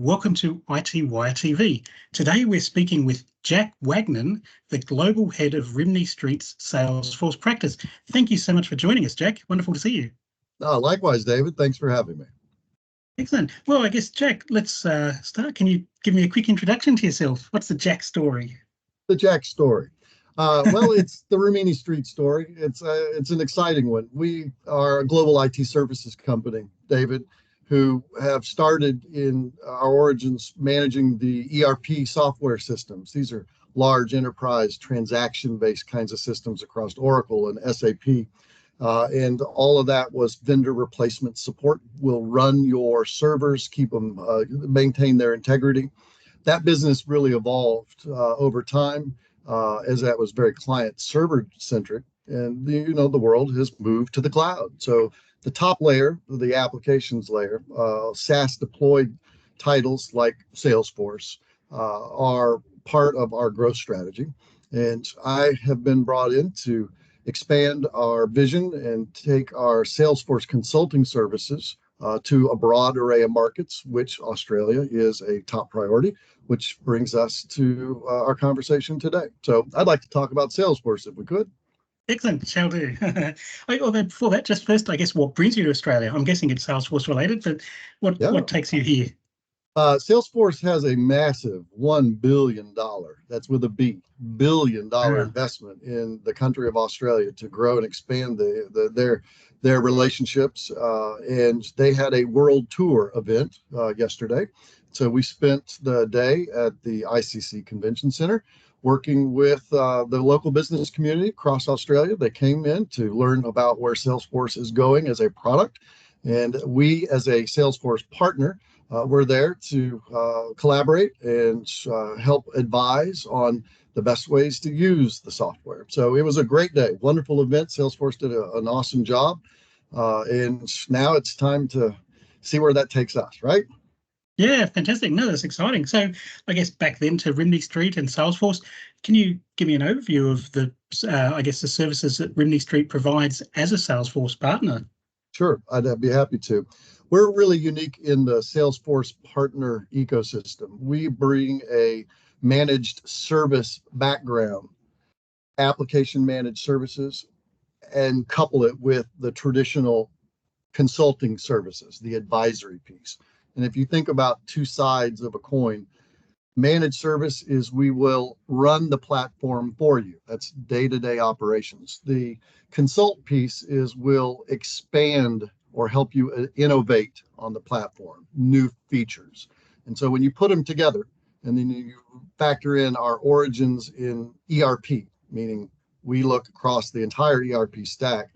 welcome to ITWire TV. Today we're speaking with Jack Wagnon, the Global Head of Rimini Street's Salesforce practice. Thank you so much for joining us, Jack. Wonderful to see you. Likewise, David. Thanks for having me. Excellent. Well, I guess, Jack, let's start. Can you give me a quick introduction to yourself? What's the Jack story? The Jack story. Well, it's the Rimini Street story. It's an exciting one. We are a global IT services company, David, who have started in our origins managing the ERP software systems. These are large enterprise transaction-based kinds of systems across Oracle and SAP. And all of that was vendor replacement support. We'll run your servers, keep them, maintain their integrity. That business really evolved over time as that was very client server centric. And the world has moved to the cloud. So the top layer, the applications layer, SaaS deployed titles like Salesforce are part of our growth strategy. And I have been brought in to expand our vision and take our Salesforce consulting services to a broad array of markets, which Australia is a top priority, which brings us to our conversation today. So I'd like to talk about Salesforce if we could. Excellent, shall do. Although before that, just first, I guess, what brings you to Australia? I'm guessing it's Salesforce related, but what takes you here? Salesforce has a massive $1 billion, that's with a B, billion-dollar investment in the country of Australia to grow and expand their relationships. And they had a world tour event yesterday. So we spent the day at the ICC Convention Center working with the local business community across Australia. They came in to learn about where Salesforce is going as a product. And we, as a Salesforce partner, we're there to collaborate and help advise on the best ways to use the software. So it was a great day, wonderful event. Salesforce did an awesome job. And now it's time to see where that takes us, right? Yeah, fantastic. No, that's exciting. So I guess back then to Rimini Street and Salesforce, can you give me an overview of the services that Rimini Street provides as a Salesforce partner? Sure, I'd be happy to. We're really unique in the Salesforce partner ecosystem. We bring a managed service background, application managed services, and couple it with the traditional consulting services, the advisory piece. And if you think about two sides of a coin, managed service is we will run the platform for you. That's day-to-day operations. The consult piece is we'll expand or help you innovate on the platform, new features. And so when you put them together, and then you factor in our origins in ERP, meaning we look across the entire ERP stack,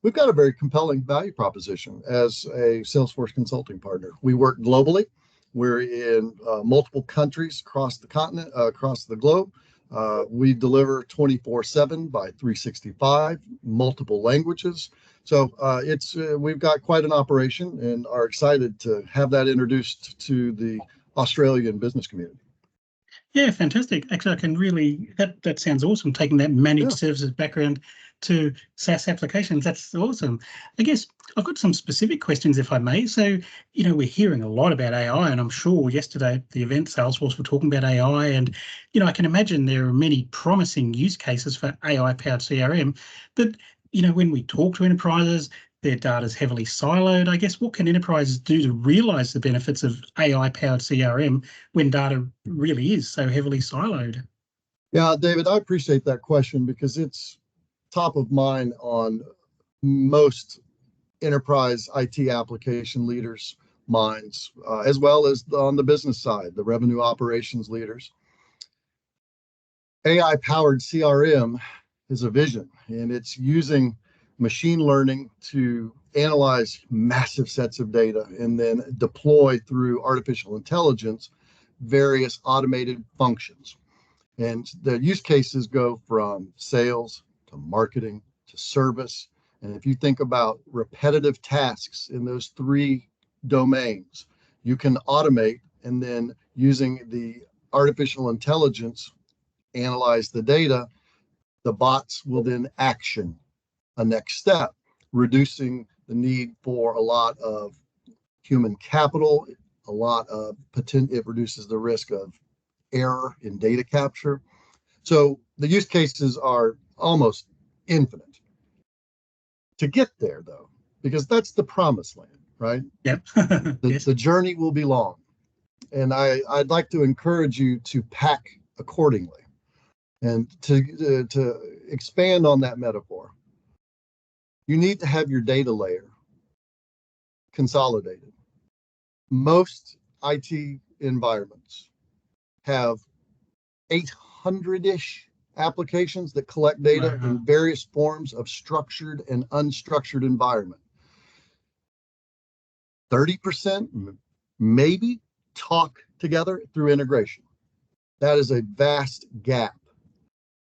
we've got a very compelling value proposition as a Salesforce consulting partner. We work globally. We're in multiple countries across the continent, across the globe. We deliver 24/7 by 365, multiple languages. So we've got quite an operation and are excited to have that introduced to the Australian business community. Yeah, fantastic. Actually, I can really, that sounds awesome, taking that managed services background to SaaS applications. That's awesome. I guess I've got some specific questions, if I may. So, we're hearing a lot about AI, and I'm sure yesterday at the event, Salesforce were talking about AI, and, I can imagine there are many promising use cases for AI-powered CRM. But, when we talk to enterprises, their data is heavily siloed. I guess what can enterprises do to realize the benefits of AI-powered CRM when data really is so heavily siloed? Yeah, David, I appreciate that question because it's top of mind on most enterprise IT application leaders' minds, as well as on the business side, the revenue operations leaders. AI-powered CRM is a vision, and it's using machine learning to analyze massive sets of data and then deploy through artificial intelligence various automated functions. And the use cases go from sales to marketing to service. And if you think about repetitive tasks in those three domains, you can automate and then using the artificial intelligence, analyze the data, the bots will then action a next step, reducing the need for a lot of human capital, a lot of potential. It reduces the risk of error in data capture. So the use cases are almost infinite. To get there, though, because that's the promised land, right? Yep. Yes. The journey will be long. And I'd like to encourage you to pack accordingly. And to expand on that metaphor, you need to have your data layer consolidated. Most IT environments have 800-ish applications that collect data in various forms of structured and unstructured environment. 30% maybe talk together through integration. That is a vast gap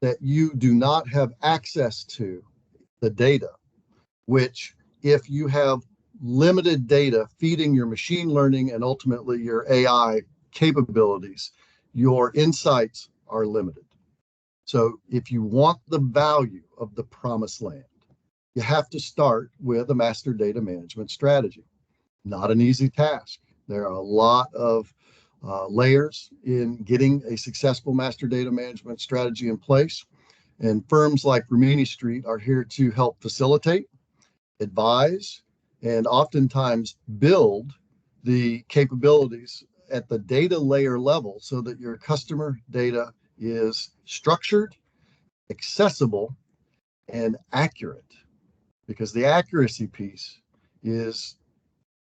that you do not have access to the data, which if you have limited data feeding your machine learning and ultimately your AI capabilities, your insights are limited. So if you want the value of the promised land, you have to start with a master data management strategy. Not an easy task. There are a lot of layers in getting a successful master data management strategy in place. And firms like Rimini Street are here to help facilitate, advise, and oftentimes build the capabilities at the data layer level so that your customer data is structured, accessible, and accurate. Because the accuracy piece is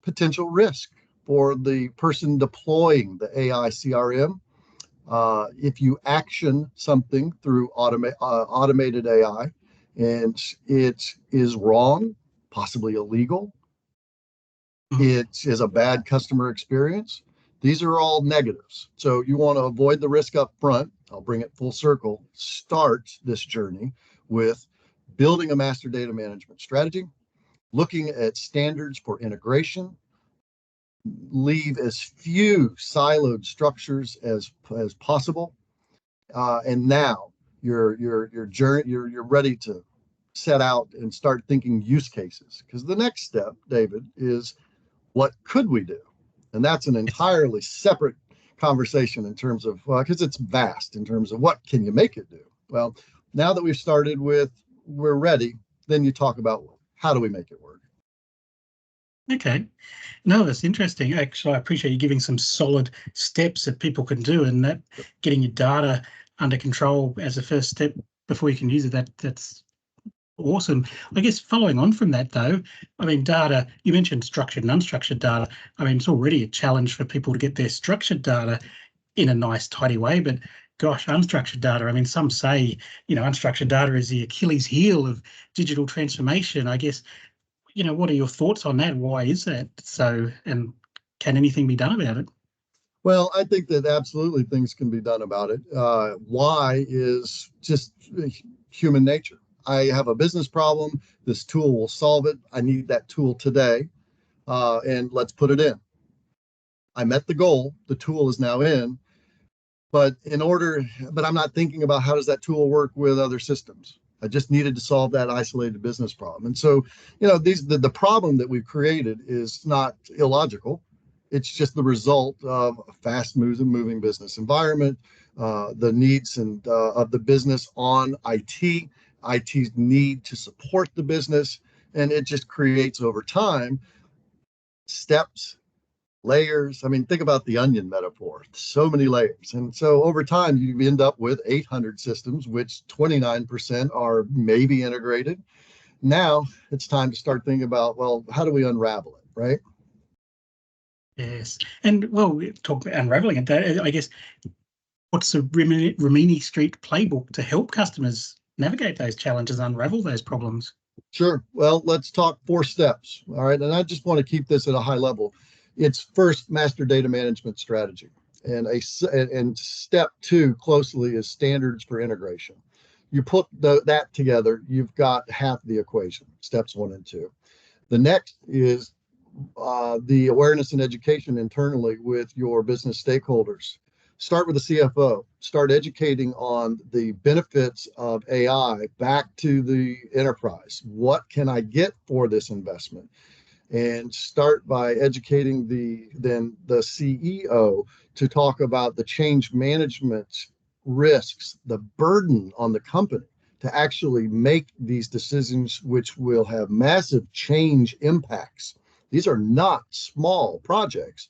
potential risk for the person deploying the AI CRM. If you action something through automated AI and it is wrong, possibly illegal, it is a bad customer experience, these are all negatives. So you want to avoid the risk up front. I'll bring it full circle. Start this journey with building a master data management strategy, looking at standards for integration, leave as few siloed structures as possible, and now you're ready to set out and start thinking use cases. Because the next step, David, is what could we do? And that's an entirely separate conversation in terms of, because it's vast in terms of what can you make it do? Well, now that we've started with we're ready, then you talk about how do we make it work? Okay. No, that's interesting. Actually, I appreciate you giving some solid steps that people can do, and that getting your data under control as a first step before you can use it. That's awesome. I guess following on from that, though, I mean, data, you mentioned structured and unstructured data. I mean, it's already a challenge for people to get their structured data in a nice, tidy way, but gosh, unstructured data, I mean, some say, unstructured data is the Achilles heel of digital transformation. I guess, what are your thoughts on that? Why is that so? And can anything be done about it? Well, I think that absolutely things can be done about it. Why is just human nature. I have a business problem. This tool will solve it. I need that tool today, and let's put it in. I met the goal. The tool is now in, but I'm not thinking about how does that tool work with other systems. I just needed to solve that isolated business problem. And so, the problem that we've created is not illogical. It's just the result of a fast moving business environment, the needs and of the business on IT's need to support the business, and it just creates over time steps, layers. I mean, think about the onion metaphor, so many layers. And so over time, you end up with 800 systems, which 29% are maybe integrated. Now it's time to start thinking about, well, how do we unravel it, right? Yes. And well, talk about unraveling it. I guess, what's the Rimini Street playbook to help customers navigate those challenges, unravel those problems? Sure. Well, let's talk 4 steps. All right. And I just want to keep this at a high level. It's first master data management strategy. And step 2 closely is standards for integration. You put that together, you've got half the equation, steps 1 and 2. The next is the awareness and education internally with your business stakeholders. Start with the CFO. Start educating on the benefits of AI back to the enterprise. What can I get for this investment? and start by educating the CEO to talk about the change management risks, the burden on the company to actually make these decisions, which will have massive change impacts. These are not small projects.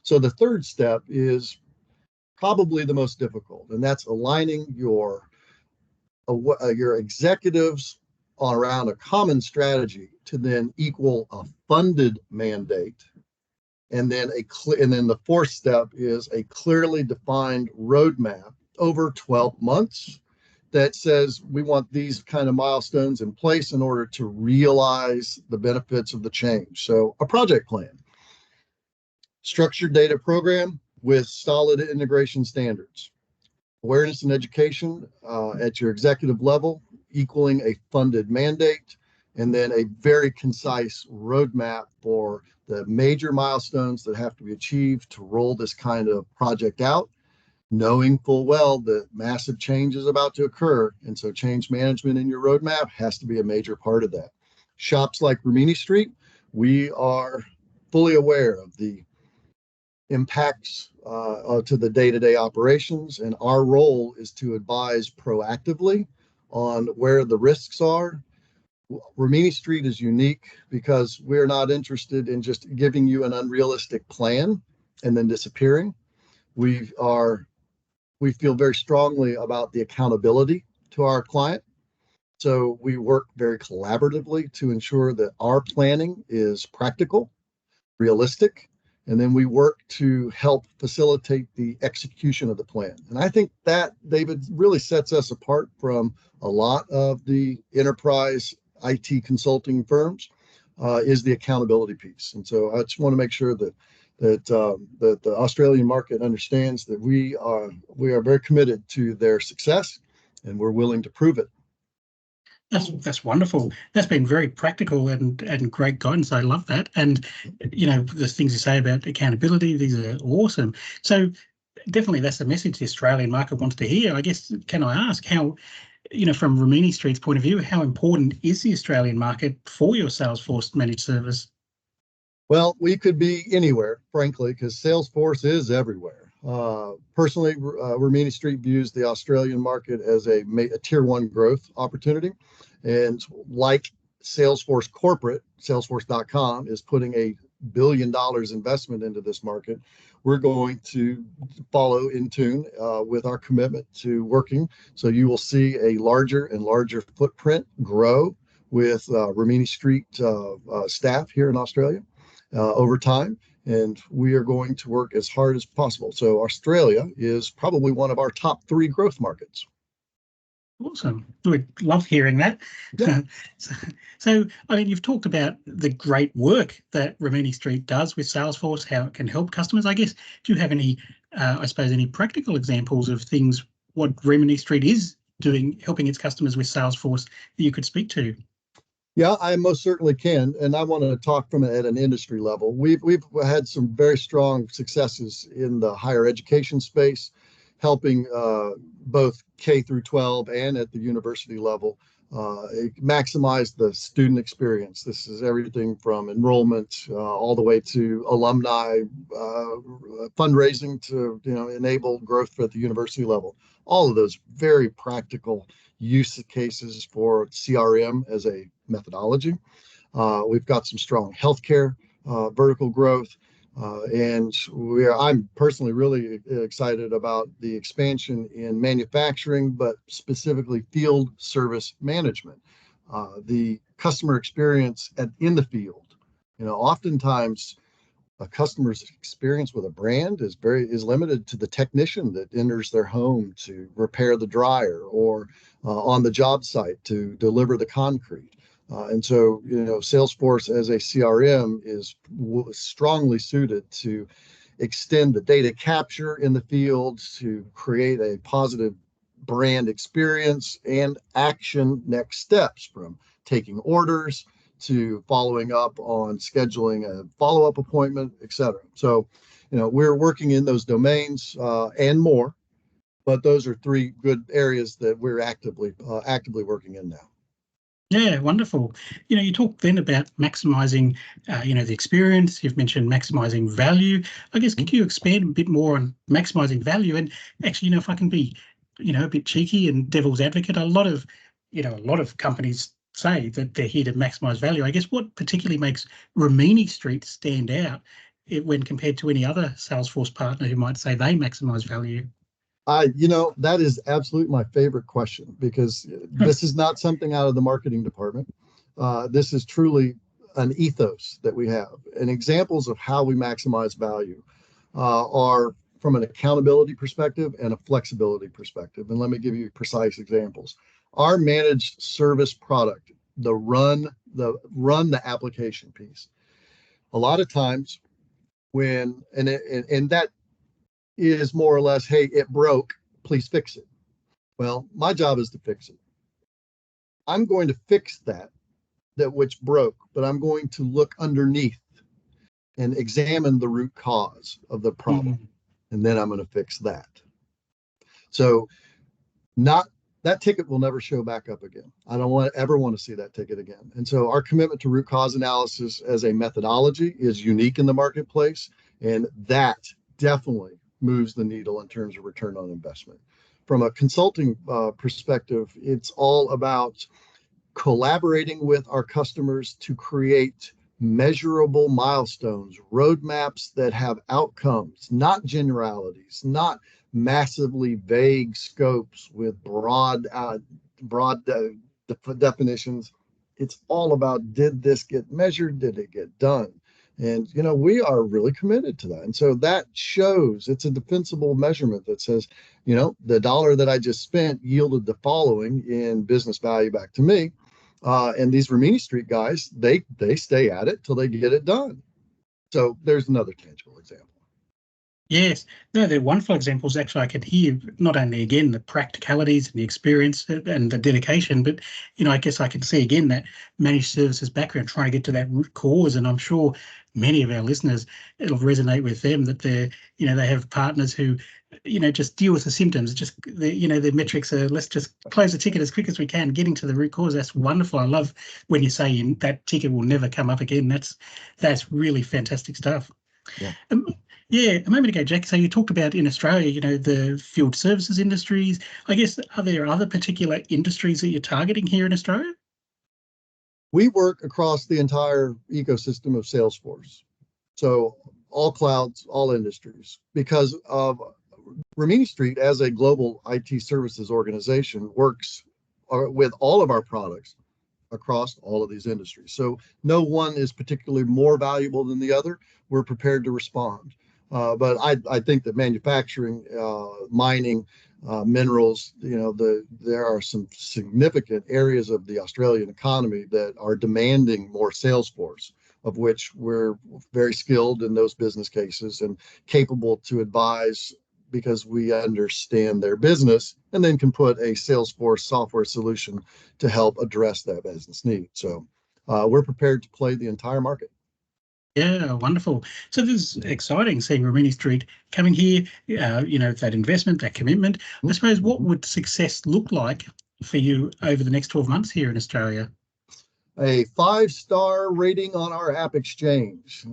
So the third step is probably the most difficult, and that's aligning your executives around a common strategy to then equal a funded mandate. And then the fourth step is a clearly defined roadmap over 12 months that says we want these kind of milestones in place in order to realize the benefits of the change. So a project plan, structured data program with solid integration standards, awareness and education at your executive level, equaling a funded mandate, and then a very concise roadmap for the major milestones that have to be achieved to roll this kind of project out, knowing full well that massive change is about to occur. And so change management in your roadmap has to be a major part of that. Shops like Rimini Street, we are fully aware of the impacts to the day-to-day operations, and our role is to advise proactively on where the risks are. Rimini Street is unique because we're not interested in just giving you an unrealistic plan and then disappearing. We feel very strongly about the accountability to our client. So we work very collaboratively to ensure that our planning is practical, realistic, and then we work to help facilitate the execution of the plan. And I think that, David, really sets us apart from a lot of the enterprise IT consulting firms, is the accountability piece. And so I just want to make sure that the Australian market understands that we are very committed to their success, and we're willing to prove it. That's wonderful. That's been very practical and great guidance. I love that. And the things you say about accountability, these are awesome. So definitely that's the message the Australian market wants to hear. I guess, can I ask how, from Rimini Street's point of view, how important is the Australian market for your Salesforce managed service? Well, we could be anywhere, frankly, because Salesforce is everywhere. Personally, Rimini Street views the Australian market as a tier one growth opportunity. And like Salesforce corporate, Salesforce.com is putting $1 billion investment into this market. We're going to follow in tune with our commitment to working. So you will see a larger and larger footprint grow with Rimini Street staff here in Australia over time. And we are going to work as hard as possible. So Australia is probably one of our top 3 growth markets. Awesome. We love hearing that. Yeah. So, I mean, you've talked about the great work that Rimini Street does with Salesforce, how it can help customers. I guess, do you have any, any practical examples of things, what Rimini Street is doing, helping its customers with Salesforce that you could speak to? Yeah, I most certainly can. And I want to talk from it at an industry level. We've had some very strong successes in the higher education space, helping both K through 12 and at the university level maximize the student experience. This is everything from enrollment all the way to alumni fundraising to enable growth at the university level. All of those very practical use cases for CRM as a methodology. We've got some strong healthcare vertical growth. And I'm personally really excited about the expansion in manufacturing, but specifically field service management. The customer experience in the field. Oftentimes a customer's experience with a brand is limited to the technician that enters their home to repair the dryer or on the job site to deliver the concrete. And so, Salesforce as a CRM is strongly suited to extend the data capture in the field to create a positive brand experience and action next steps, from taking orders to following up on scheduling a follow-up appointment, et cetera. So, we're working in those domains and more, but those are 3 good areas that we're actively working in now. Yeah, wonderful. You talked then about maximizing, the experience. You've mentioned maximizing value. I guess could you expand a bit more on maximizing value? And actually, if I can be, a bit cheeky and devil's advocate, a lot of companies say that they're here to maximize value. I guess what particularly makes Rimini Street stand out when compared to any other Salesforce partner who might say they maximize value? That is absolutely my favorite question because this is not something out of the marketing department. This is truly an ethos that we have. And examples of how we maximize value are from an accountability perspective and a flexibility perspective. And let me give you precise examples. Our managed service product, the application piece. A lot of times and that is more or less, hey, it broke, please fix it. Well, my job is to fix it. I'm going to fix that which broke, but I'm going to look underneath and examine the root cause of the problem. And then I'm going to fix that. So not that ticket will never show back up again. I don't ever want to see that ticket again. And so our commitment to root cause analysis as a methodology is unique in the marketplace. And that definitely moves the needle in terms of return on investment. From a consulting perspective, it's all about collaborating with our customers to create measurable milestones, roadmaps that have outcomes, not generalities, not massively vague scopes with broad definitions. It's all about, did this get measured? Did it get done? And, we are really committed to that. And so that shows it's a defensible measurement that says, the dollar that I just spent yielded the following in business value back to me. And these Rimini Street guys, they stay at it till they get it done. So there's another tangible example. Yes, no, they're wonderful examples. Actually, I could hear not only again the practicalities and the experience and the dedication, but I guess I can see again that managed services background trying to get to that root cause. And I'm sure many of our listeners, it'll resonate with them that they have partners who just deal with the symptoms. Just the metrics are, let's just close the ticket as quick as we can, getting to the root cause. That's wonderful. I love when you say that ticket will never come up again. That's really fantastic stuff. Yeah. Yeah, a moment ago, Jack, so you talked about in Australia, the field services industries. I guess, are there other particular industries that you're targeting here in Australia? We work across the entire ecosystem of Salesforce. So all clouds, all industries, because of Rimini Street as a global IT services organization works with all of our products across all of these industries. So no one is particularly more valuable than the other. We're prepared to respond. But I think that manufacturing, mining, minerals, there are some significant areas of the Australian economy that are demanding more Salesforce, of which we're very skilled in those business cases and capable to advise because we understand their business and then can put a Salesforce software solution to help address that business need. So we're prepared to play the entire market. Yeah, wonderful. So this is exciting seeing Rimini Street coming here, that investment, that commitment. I suppose what would success look like for you over the next 12 months here in Australia? A 5-star rating on our app exchange.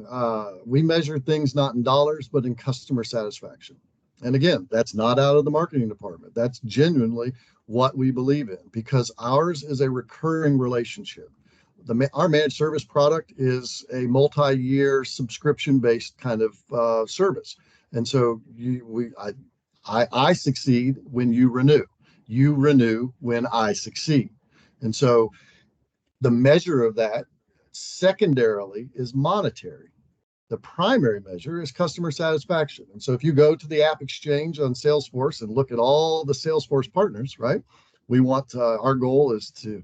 We measure things not in dollars, but in customer satisfaction. And again, that's not out of the marketing department. That's genuinely what we believe in because ours is a recurring relationship. Our managed service product is a multi-year subscription-based kind of service. And so I succeed when you renew. You renew when I succeed. And so the measure of that secondarily is monetary. The primary measure is customer satisfaction. And so if you go to the app exchange on Salesforce and look at all the Salesforce partners, right? We want our goal is to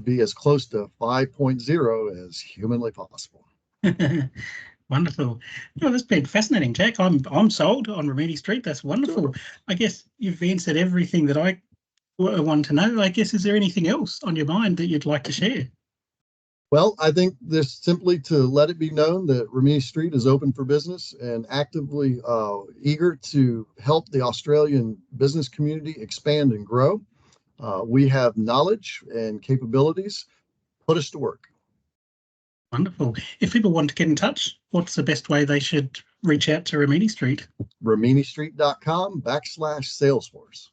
be as close to 5.0 as humanly possible. Wonderful. Well, that's been fascinating, Jack. I'm sold on Rimini Street. That's wonderful. Sure. I guess you've answered everything that I want to know. I guess, is there anything else on your mind that you'd like to share? Well, I think this simply to let it be known that Rimini Street is open for business and actively eager to help the Australian business community expand and grow. We have knowledge and capabilities. Put us to work. Wonderful. If people want to get in touch, what's the best way they should reach out to Rimini Street? RiminiStreet.com/Salesforce.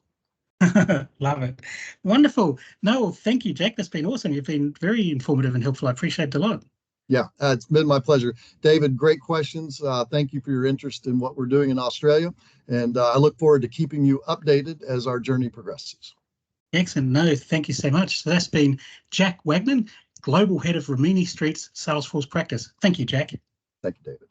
Love it. Wonderful. No, thank you, Jack. That's been awesome. You've been very informative and helpful. I appreciate it a lot. Yeah, it's been my pleasure. David, great questions. Thank you for your interest in what we're doing in Australia. And I look forward to keeping you updated as our journey progresses. Excellent. No, thank you so much. So that's been Jack Wagnon, Global Head of Rimini Street's Salesforce practice. Thank you, Jack. Thank you, David.